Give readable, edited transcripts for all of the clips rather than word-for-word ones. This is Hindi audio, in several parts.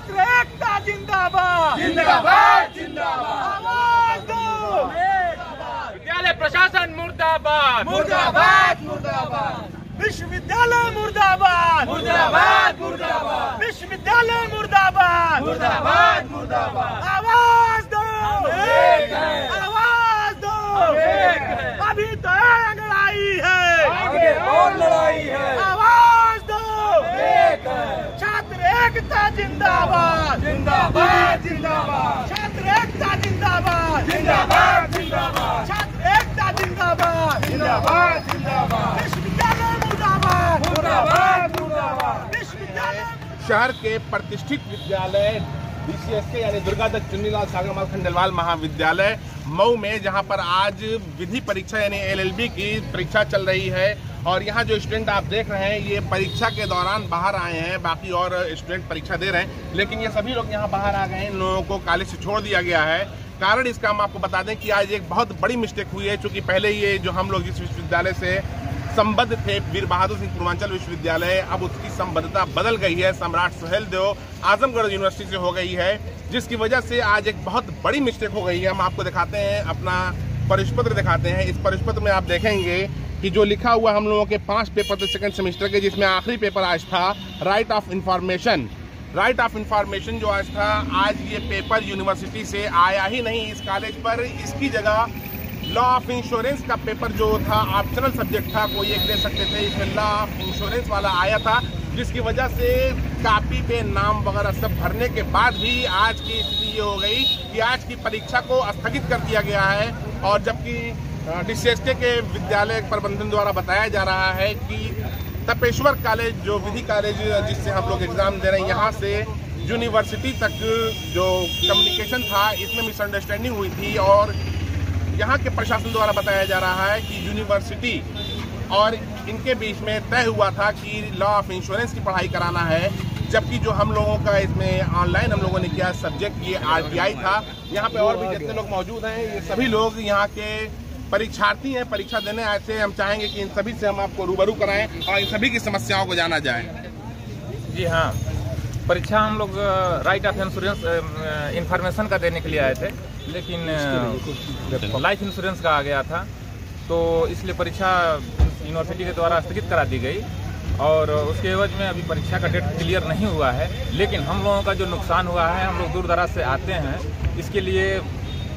छात्र एकता जिंदाबाद जिंदाबाद जिंदाबाद। आवाज दो। विद्यालय प्रशासन मुर्दाबाद मुर्दाबाद मुर्दाबाद विश्वविद्यालय मुर्दाबाद मुर्दाबाद मुर्दाबाद विश्वविद्यालय मुर्दाबाद मुर्दाबाद मुर्दाबाद। आवाज दो। एक है। आवाज दो। एक है। अभी तो लड़ाई है, आगे और लड़ाई है। आवाज दो। एक है। छात्र एकता जिंदाबाद जिंदाबाद जिंदाबाद छात्र एकता जिंदाबाद जिंदाबाद जिंदाबाद छात्र एकता जिंदाबाद जिंदाबाद जिंदाबाद विश्वविद्यालय मुर्दाबाद मुर्दाबाद मुर्दाबाद। विश्वविद्यालय शहर के प्रतिष्ठित विद्यालय DCSK यानी दुर्गादत्त चुन्नीलाल सागरमाल खंडेलवाल महाविद्यालय मऊ में, जहां पर आज विधि परीक्षा यानी LLB की परीक्षा चल रही है और यहां जो स्टूडेंट आप देख रहे हैं ये परीक्षा के दौरान बाहर आए हैं, बाकी और स्टूडेंट परीक्षा दे रहे हैं, लेकिन ये सभी लोग यहां बाहर आ गए हैं। इन लोगों को कॉलेज से छोड़ दिया गया है। कारण इसका हम आपको बता दें कि आज एक बहुत बड़ी मिस्टेक हुई है, क्योंकि पहले ये जो हम लोग जिस विश्वविद्यालय से संबद्ध थे वीर बहादुर सिंह पूर्वांचल विश्वविद्यालय, अब उसकी संबद्धता बदल गई है, सम्राट सुहेलदेव आजमगढ़ यूनिवर्सिटी से हो गई है, जिसकी वजह से आज एक बहुत बड़ी मिस्टेक हो गई है। हम आपको दिखाते हैं, अपना परिपत्र दिखाते हैं। इस परिपत्र में आप देखेंगे कि जो लिखा हुआ हम लोगों के 5 पेपर थे सेकंड सेमेस्टर के, जिसमें आखिरी पेपर आज था right of information. Right of information जो आज था, आज ये पेपर यूनिवर्सिटी से आया ही नहीं इस कॉलेज पर। इसकी जगह लॉ ऑफ इंश्योरेंस का पेपर जो था ऑप्शनल सब्जेक्ट था, कोई एक दे सकते थे, इसमें लॉ ऑफ इंश्योरेंस वाला आया था, जिसकी वजह से कॉपी पे नाम वगैरह सब भरने के बाद भी आज की स्थिति ये हो गई कि आज की परीक्षा को स्थगित कर दिया गया है। और जबकि DCSK के विद्यालय प्रबंधन द्वारा बताया जा रहा है कि तपेश्वर कॉलेज जो विधि कॉलेज जिससे हम लोग एग्जाम दे रहे हैं, यहाँ से यूनिवर्सिटी तक जो कम्युनिकेशन था इसमें मिसअंडरस्टैंडिंग हुई थी और यहाँ के प्रशासन द्वारा बताया जा रहा है कि यूनिवर्सिटी और इनके बीच में तय हुआ था कि लॉ ऑफ इंश्योरेंस की पढ़ाई कराना है, जबकि जो हम लोगों का इसमें ऑनलाइन हम लोगों ने किया सब्जेक्ट ये RTI था। यहाँ पे और भी जितने लोग मौजूद हैं ये सभी लोग यहाँ के परीक्षार्थी हैं, परीक्षा देने आए थे। हम चाहेंगे कि इन सभी से हम आपको रूबरू कराएं और इन सभी की समस्याओं को जाना जाए। जी हाँ, परीक्षा हम लोग राइट ऑफ इंश्योरेंस इंफॉर्मेशन का देने के लिए आए थे, लेकिन लाइफ इंश्योरेंस का आ गया था, तो इसलिए परीक्षा यूनिवर्सिटी के द्वारा स्थगित करा दी गई और उसके एवज में अभी परीक्षा का डेट क्लियर नहीं हुआ है। लेकिन हम लोगों का जो नुकसान हुआ है, हम लोग दूर दराज से आते हैं, इसके लिए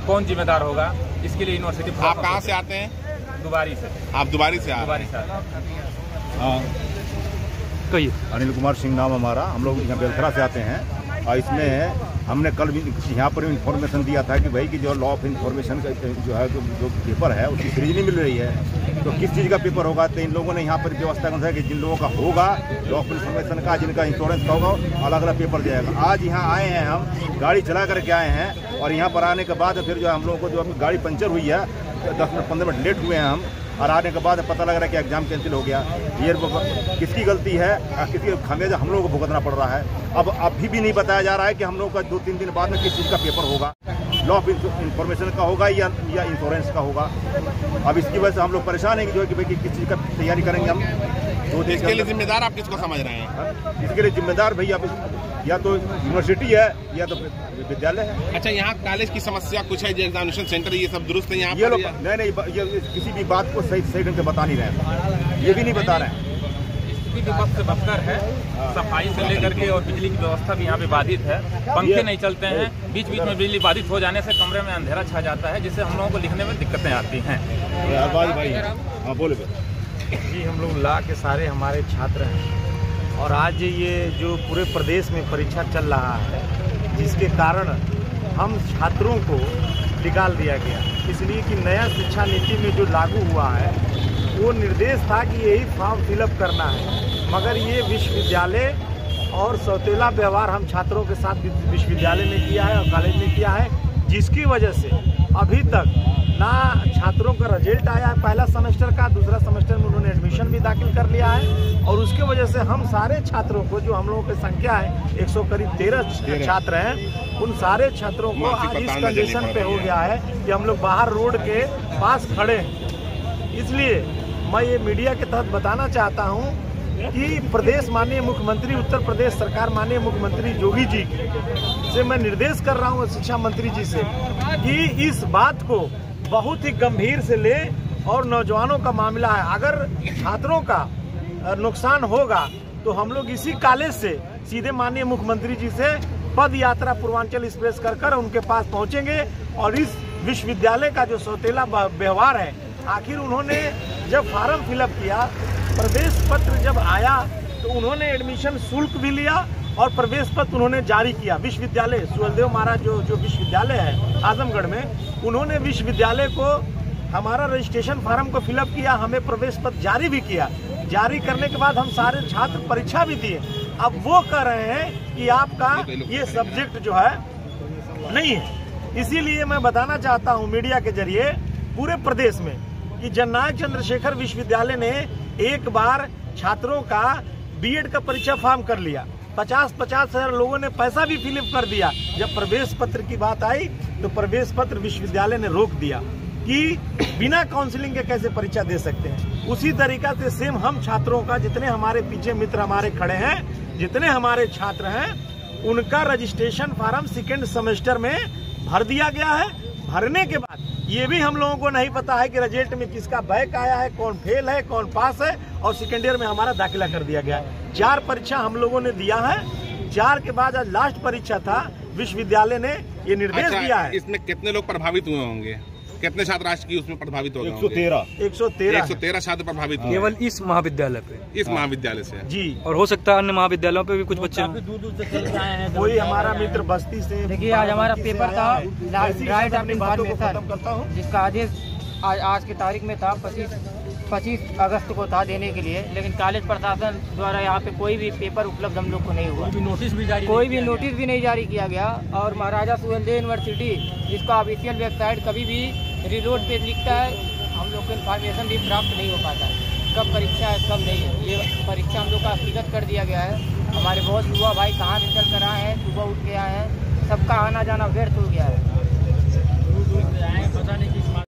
कौन जिम्मेदार होगा? इसके लिए यूनिवर्सिटी। आप कहाँ से आते हैं? दुबारी से। आप दुबारी से दुबारी से कहिए। अनिल कुमार सिंह नाम हमारा, हम लोग यहाँ बेलखरा से आते हैं और इसमें हमने कल भी यहाँ पर इन्फॉर्मेशन दिया था कि भाई कि जो लॉ ऑफ इंफॉर्मेशन का जो है जो पेपर है उसकी सीरीज नहीं मिल रही है, तो किस चीज़ का पेपर होगा। तो इन लोगों ने यहाँ पर व्यवस्था कर कि जिन लोगों का होगा लॉ ऑफ इंफॉर्मेशन का, जिनका इंश्योरेंस का होगा, अलग अलग पेपर जाएगा। आज यहाँ आए हैं, हम गाड़ी चला करके आए हैं और यहाँ पर आने के बाद फिर जो हम लोगों को जो गाड़ी पंचर हुई है, 10 मिनट 15 मिनट लेट हुए हैं हम, और आने के बाद पता लग रहा है कि एग्जाम कैंसिल हो गया। ये किसकी गलती है, किसकी खामियाजा हम लोगों को भुगतना पड़ रहा है। अब अभी भी नहीं बताया जा रहा है कि हम लोगों का 2-3 दिन बाद में किस चीज़ का पेपर होगा, लॉ ऑफ इंफॉर्मेशन का होगा या इंश्योरेंस का होगा। अब इसकी वजह से हम लोग परेशान हैं कि जो है कि भाई किस चीज़ का तैयारी करेंगे हम। तो इसके लिए जिम्मेदार आप किसको समझ रहे हैं? इसके लिए जिम्मेदार भाई आप या तो यूनिवर्सिटी है या तो विद्यालय है। अच्छा, यहाँ कॉलेज की समस्या कुछ है, जो एग्जामिनेशन सेंटर ये सब दुरुस्त है यहाँ ये लोग नहीं ये किसी भी बात को सही ढंग से बता नहीं रहे हैं, ये भी नहीं बता रहे हैं। स्थिति भी वक्त से बदतर है, सफाई से लेकर के और बिजली की व्यवस्था भी यहाँ पे बाधित है, पंखे नहीं चलते हैं, बीच बीच में बिजली बाधित हो जाने से कमरे में अंधेरा छा जाता है, जिससे हम लोगों को लिखने में दिक्कतें आती हैं। हाँ बोले जी, हम लोग ला के सारे हमारे छात्र हैं और आज ये जो पूरे प्रदेश में परीक्षा चल रहा है, जिसके कारण हम छात्रों को निकाल दिया गया, इसलिए कि नया शिक्षा नीति में जो लागू हुआ है वो निर्देश था कि यही फॉर्म फिलअप करना है, मगर ये विश्वविद्यालय और सौतेला व्यवहार हम छात्रों के साथ विश्वविद्यालय में किया है और कॉलेज में किया है, जिसकी वजह से अभी तक ना छात्रों का रिजल्ट आया है पहला सेमेस्टर का, दूसरा सेमेस्टर में उन्होंने एडमिशन भी दाखिल कर लिया है और उसके वजह से हम सारे छात्रों को, जो हम लोगों की संख्या है 113 छात्र हैं, उन सारे छात्रों को आज इस कंडीशन पे हो गया है कि हम लोग बाहर रोड के पास खड़े हैं। इसलिए मैं ये मीडिया के तहत बताना चाहता हूँ कि प्रदेश माननीय मुख्यमंत्री उत्तर प्रदेश सरकार माननीय मुख्यमंत्री योगी जी से मैं निर्देश कर रहा हूँ शिक्षा मंत्री जी से कि इस बात को बहुत ही गंभीर से ले और नौजवानों का मामला है। अगर छात्रों का नुकसान होगा तो हम लोग इसी कॉलेज से सीधे माननीय मुख्यमंत्री जी से पद यात्रा पूर्वांचल एक्सप्रेस कर उनके पास पहुंचेंगे और इस विश्वविद्यालय का जो सौतेला व्यवहार है, आखिर उन्होंने जब फॉर्म फिलअप किया, प्रवेश पत्र जब आया तो उन्होंने एडमिशन शुल्क भी लिया और प्रवेश पत्र उन्होंने जारी किया। विश्वविद्यालय सुहेलदेव महाराज जो विश्वविद्यालय है आजमगढ़ में, उन्होंने विश्वविद्यालय को हमारा रजिस्ट्रेशन फॉर्म को फिलअप किया, हमें प्रवेश पत्र जारी भी किया। जारी करने के बाद हम सारे छात्र परीक्षा भी दिए। अब वो कह रहे हैं कि आपका ये सब्जेक्ट जो है नहीं है। इसीलिए मैं बताना चाहता हूँ मीडिया के जरिए पूरे प्रदेश में कि जननायक चंद्रशेखर विश्वविद्यालय ने एक बार छात्रों का बीएड का परीक्षा फॉर्म कर लिया। 50-50 हजार लोगों ने पैसा भी फिलअप कर दिया। जब प्रवेश पत्र की बात आई तो प्रवेश पत्र विश्वविद्यालय ने रोक दिया कि बिना काउंसलिंग के कैसे परीक्षा दे सकते हैं। उसी तरीका से सेम हम छात्रों का, जितने हमारे पीछे मित्र हमारे खड़े हैं, जितने हमारे छात्र हैं, उनका रजिस्ट्रेशन फॉर्म सेकेंड सेमेस्टर में भर दिया गया है। भरने के बाद ये भी हम लोगों को नहीं पता है कि रिजल्ट में किसका बैक आया है, कौन फेल है, कौन पास है, और सेकेंड ईयर में हमारा दाखिला कर दिया गया है। 4 परीक्षा हम लोगों ने दिया है। 4 के बाद आज लास्ट परीक्षा था। विश्वविद्यालय ने ये निर्देश दिया है। इसमें कितने लोग प्रभावित हुए होंगे? कितने छात्र राष्ट्र की उसमें प्रभावित हो गए? 113 छात्र प्रभावित हुए केवल इस महाविद्यालय पे, इस महाविद्यालय से जी। और हो सकता है अन्य महाविद्यालयों पे भी कुछ बच्चे दूर दूर से चल के आए हैं। कोई हमारा मित्र बस्ती से। देखिए आज हमारा पेपर था राइट ऑफ इन्फॉर्मेशन, जिसका आदेश आज की तारीख में था 25 अगस्त को था देने के लिए, लेकिन कॉलेज प्रशासन द्वारा यहाँ पे कोई भी पेपर उपलब्ध हम लोग को नहीं हुआ। कोई भी नोटिस भी नहीं जारी किया गया। और महाराजा सुहेलदेव यूनिवर्सिटी, जिसका ऑफिशियल वेबसाइट कभी भी रिलोड पे लिखता है, हम लोग को इन्फॉर्मेशन भी प्राप्त नहीं हो पाता है कब परीक्षा है कब नहीं है। ये परीक्षा हम लोग का हकीकत कर दिया गया है। हमारे बहुत युवा भाई कहाँ से चल कर आए हैं, सुबह उठ के आए हैं, सबका आना जाना व्यर्थ हो गया है।